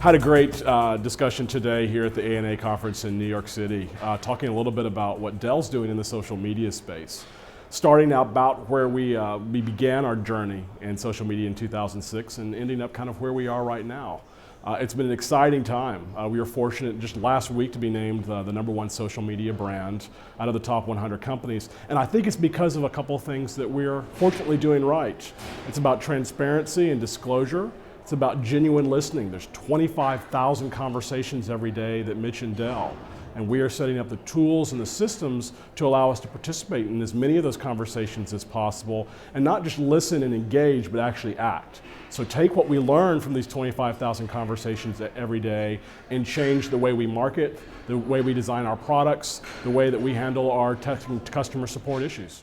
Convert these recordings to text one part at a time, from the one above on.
Had a great discussion today here at the ANA conference in New York City, talking a little bit about what Dell's doing in the social media space. Starting out about where we began our journey in social media in 2006 and ending up kind of where we are right now. It's been an exciting time. We were fortunate just last week to be named the #1 social media brand out of the top 100 companies. And I think it's because of a couple of things that we're fortunately doing right. It's about transparency and disclosure. It's about genuine listening. There's 25,000 conversations every day that mention Dell. And we are setting up the tools and the systems to allow us to participate in as many of those conversations as possible and not just listen and engage, but actually act. So take what we learn from these 25,000 conversations every day and change the way we market, the way we design our products, the way that we handle our customer support issues.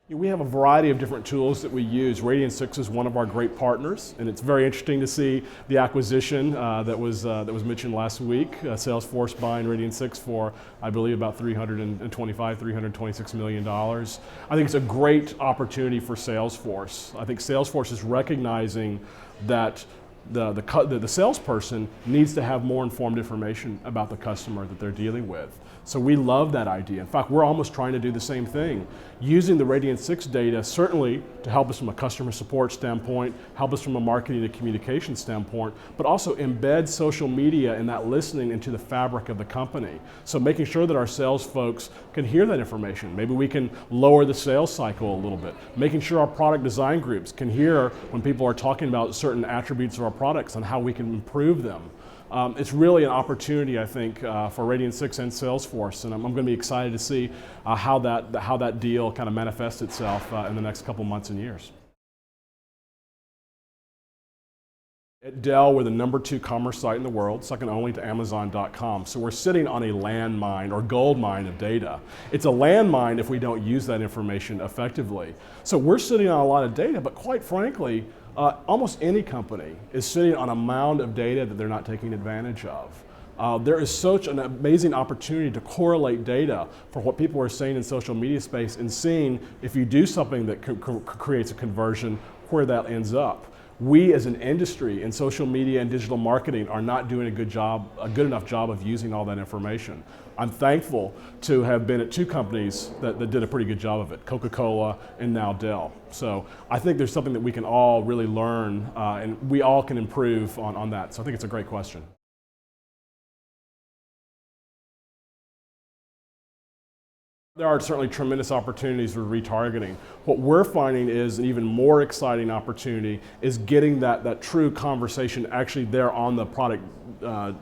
We have a variety of different tools that we use. Radian6 is one of our great partners, and it's very interesting to see the acquisition that was mentioned last week. Salesforce buying Radian6 for, I believe, about $326 million. I think it's a great opportunity for Salesforce. I think Salesforce is recognizing that the salesperson needs to have more informed information about the customer that they're dealing with. So we love that idea. In fact, we're almost trying to do the same thing, using the Radian6 data certainly to help us from a customer support standpoint, help us from a marketing and communication standpoint, but also embed social media and that listening into the fabric of the company. So making sure that our sales folks can hear that information. Maybe we can lower the sales cycle a little bit. Making sure our product design groups can hear when people are talking about certain attributes of our products and how we can improve them. It's really an opportunity, I think, for Radian6 and Salesforce, and I'm going to be excited to see how that deal kind of manifests itself in the next couple months and years. At Dell, we're the #2 commerce site in the world, second only to Amazon.com. So we're sitting on a landmine or gold mine of data. It's a landmine if we don't use that information effectively. So we're sitting on a lot of data, but quite frankly, almost any company is sitting on a mound of data that they're not taking advantage of. There is such an amazing opportunity to correlate data for what people are saying in social media space and seeing if you do something that creates a conversion, where that ends up. We as an industry in social media and digital marketing are not doing a good enough job of using all that information. I'm thankful to have been at two companies that did a pretty good job of it, Coca-Cola and now Dell. So I think there's something that we can all really learn and we all can improve on that. So I think it's a great question. There are certainly tremendous opportunities for retargeting. What we're finding is an even more exciting opportunity is getting that true conversation actually there on the product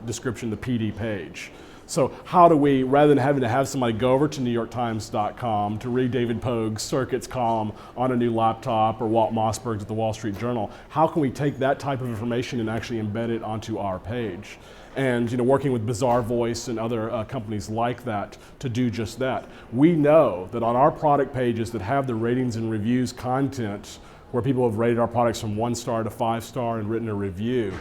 description, the PD page. So how do we, rather than having to have somebody go over to NewYorkTimes.com to read David Pogue's circuits column on a new laptop or Walt Mossberg's at the Wall Street Journal, how can we take that type of information and actually embed it onto our page? And working with Bazaar Voice and other companies like that to do just that. We know that on our product pages that have the ratings and reviews content, where people have rated our products from 1 star to 5 star and written a review,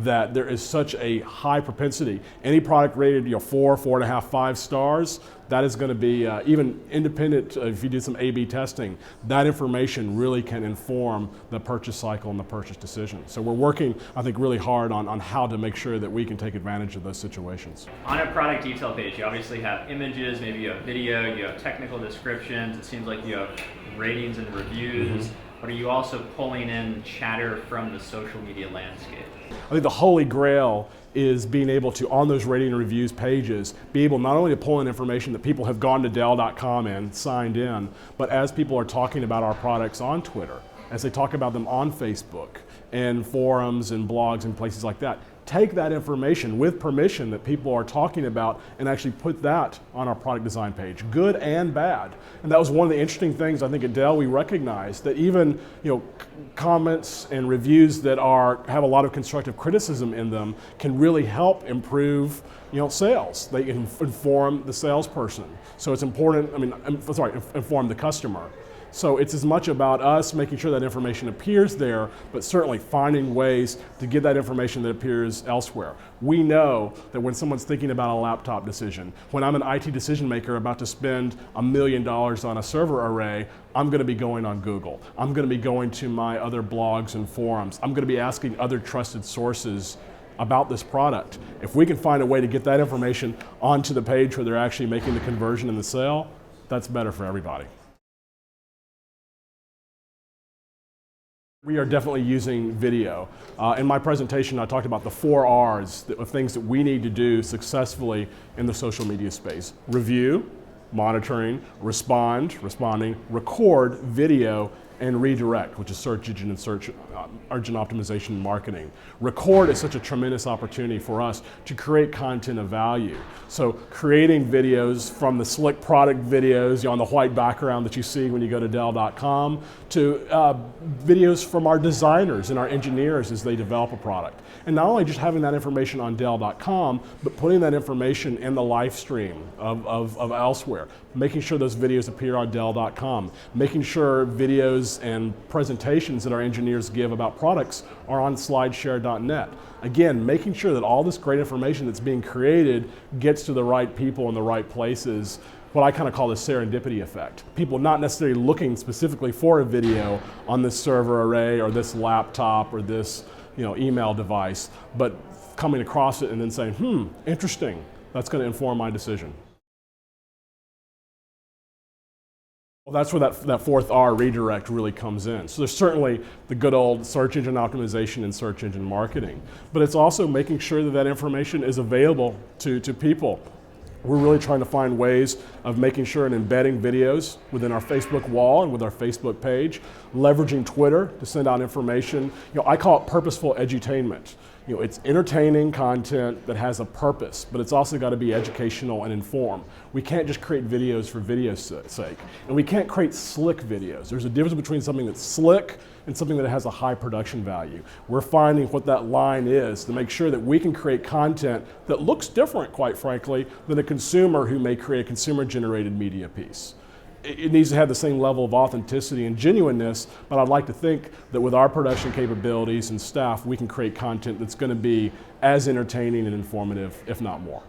that there is such a high propensity. Any product rated 4, 4.5, 5 stars, that is going to be even independent. If you do some A/B testing, that information really can inform the purchase cycle and the purchase decision. So we're working, I think, really hard on how to make sure that we can take advantage of those situations. On a product detail page, you obviously have images, maybe you have video, you have technical descriptions, it seems like you have ratings and reviews. But are you also pulling in chatter from the social media landscape? I think the holy grail is being able to, on those rating and reviews pages, be able not only to pull in information that people have gone to Dell.com and signed in, but as people are talking about our products on Twitter, as they talk about them on Facebook and forums and blogs and places like that, take that information with permission that people are talking about and actually put that on our product design page, good and bad. And that was one of the interesting things I think at Dell we recognized, that even comments and reviews that have a lot of constructive criticism in them can really help improve sales. They can inform the salesperson. So it's important, inform the customer. So it's as much about us making sure that information appears there, but certainly finding ways to get that information that appears elsewhere. We know that when someone's thinking about a laptop decision, when I'm an IT decision maker about to spend $1 million on a server array, I'm going to be going on Google. I'm going to be going to my other blogs and forums. I'm going to be asking other trusted sources about this product. If we can find a way to get that information onto the page where they're actually making the conversion and the sale, that's better for everybody. We are definitely using video. In my presentation, I talked about the 4 R's of things that we need to do successfully in the social media space. Review, monitoring, responding, record, video, and redirect, which is search engine optimization and marketing. Record is such a tremendous opportunity for us to create content of value. So creating videos from the slick product videos on the white background that you see when you go to Dell.com to videos from our designers and our engineers as they develop a product. And not only just having that information on Dell.com, but putting that information in the live stream of elsewhere, making sure those videos appear on Dell.com, making sure videos and presentations that our engineers give about products are on slideshare.net. Again, making sure that all this great information that's being created gets to the right people in the right places, what I kind of call the serendipity effect. People not necessarily looking specifically for a video on this server array or this laptop or this email device, but coming across it and then saying, interesting, that's going to inform my decision. Well, that's where that 4th R, redirect, really comes in. So there's certainly the good old search engine optimization and search engine marketing, but it's also making sure that that information is available to people. We're really trying to find ways of making sure and embedding videos within our Facebook wall and with our Facebook page, leveraging Twitter to send out information. I call it purposeful edutainment. It's entertaining content that has a purpose, but it's also got to be educational and informed. We can't just create videos for video's sake, and we can't create slick videos. There's a difference between something that's slick and something that has a high production value. We're finding what that line is to make sure that we can create content that looks different, quite frankly, than a consumer who may create a consumer-generated media piece. It needs to have the same level of authenticity and genuineness, but I'd like to think that with our production capabilities and staff, we can create content that's going to be as entertaining and informative, if not more.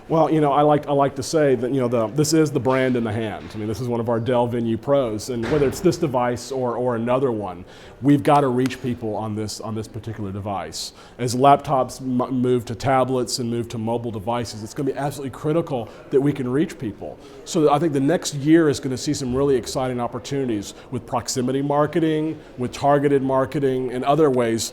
Well, I like to say that this is the brand in the hand. I mean, this is one of our Dell Venue Pros, and whether it's this device or another one, we've got to reach people on this particular device. As laptops move to tablets and move to mobile devices, it's going to be absolutely critical that we can reach people. So I think the next year is going to see some really exciting opportunities with proximity marketing, with targeted marketing, and other ways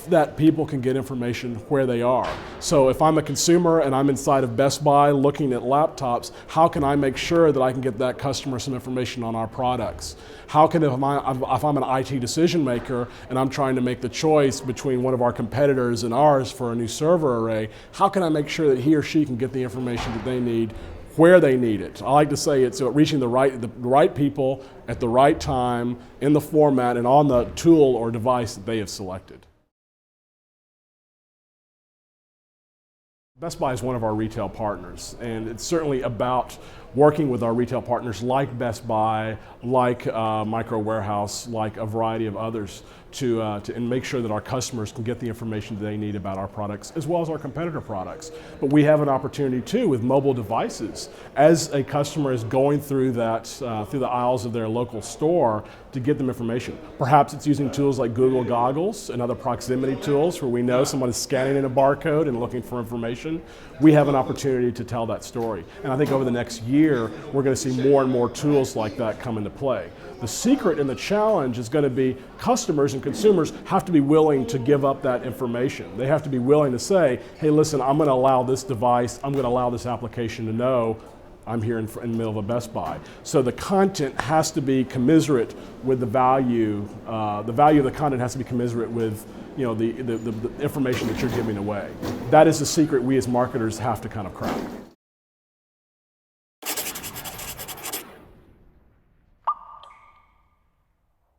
that people can get information where they are. So if I'm a consumer and I'm inside of Best Buy looking at laptops, how can I make sure that I can get that customer some information on our products? How can, if I'm an IT decision maker and I'm trying to make the choice between one of our competitors and ours for a new server array, how can I make sure that he or she can get the information that they need where they need it? I like to say it's reaching the right people at the right time in the format and on the tool or device that they have selected. Best Buy is one of our retail partners, and it's certainly about working with our retail partners like Best Buy, like Micro Warehouse, like a variety of others and make sure that our customers can get the information that they need about our products as well as our competitor products. But we have an opportunity too with mobile devices. As a customer is going through that, through the aisles of their local store to get them information. Perhaps it's using tools like Google Goggles and other proximity tools where we know someone is scanning in a barcode and looking for information. We have an opportunity to tell that story. And I think over the next year, we're going to see more and more tools like that come into play. The secret and the challenge is going to be customers and consumers have to be willing to give up that information. They have to be willing to say, hey, listen, I'm going to allow this device, I'm going to allow this application to know I'm here in the middle of a Best Buy. So the content has to be commensurate with the value. The value of the content has to be commensurate with the information that you're giving away. That is the secret we as marketers have to kind of crack.